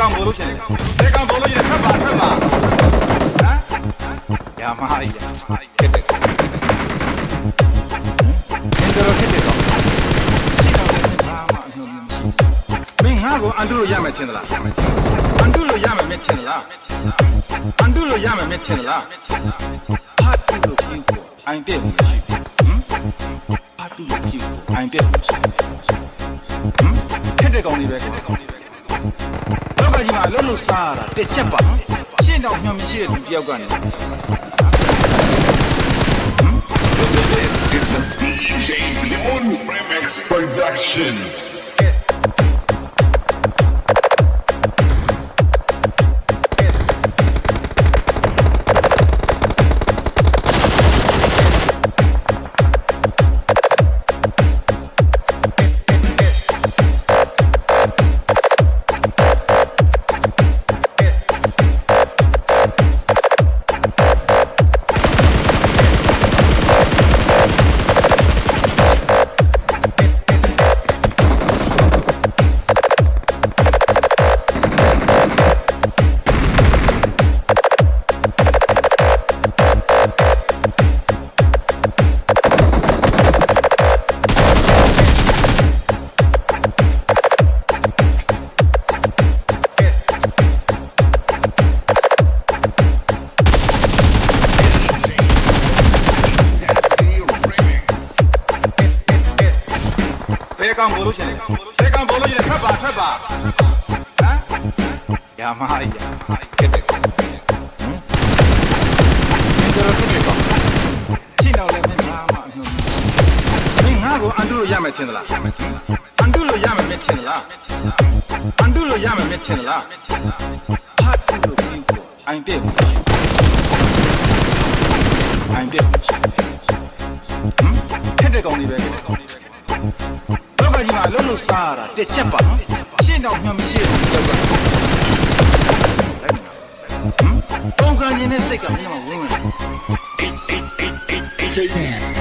ကောင်ဘလို့ချင်တယ်တဲကောင်ဘလို့ချင်တယ်ဖက်ပါဟမ်ရာမဟာကြီးခက်တယ်အင်ဒရိုခက်တယ်တော့ရှိတော့လည်းဘာမှအနှုတ်မင်းငါ့ကိုအန်တုလို့ရမယ်ထင်သလားအန်တုလို့ရမယ်မင်းထင်သလားအန်တုလို့ရမယ်မင်းထင်သလားဟာတုလို့ကြည့်ကိုအိုင်ပြည့်ဘူးရှိဟာတုလို့ကြည့်ကိုအိုင်ပြည့်ဘူးရှိခက်တဲ့ကောင်လေးပဲခက်တဲ့ကောင်လေးပဲလောကကြီးမှာလုံးလို့စားရတာတစ်ချက်ပါရှင်းတော့ညွှန်မရှိတဲ့လူတယောက်ကနေThis is the DJ Beyond Remix Productions. ကောင်ဘလို့ချင်တယ်တဲကောင်ဘလို့ချင်တယ်ထွက်ပါဟမ်ရာမဟာကြီးခက်တယ်အင်ဒရိုခက်တယ်ကောင်ရှိတော့လည်းမင်းဘာမှအနှုတ်မင်းငါ့ကိုအန်တုလို့ရမယ်ထင်သလားအန်တုလို့ရမယ်မင်းထင်သလားအန်တုလို့ရမယ်မင်းထင်သလားဟာတုလို့ကြည့်ကိုအိုင်ပြည့်ဘူးအိုင်ပြည့်ဘူးခက်တဲ့ကောင်လေးပဲခက်တဲ့ကောင်လေးပဲလောကကြီးမှာလုံးလို့စားရတာတစ်ချက်ပါရှင်းတော့ညွှန်မရှိတဲ့ယောက်ကပုံခံခြင်းနဲ့စိတ်ကမင်းမဝင်ဘူး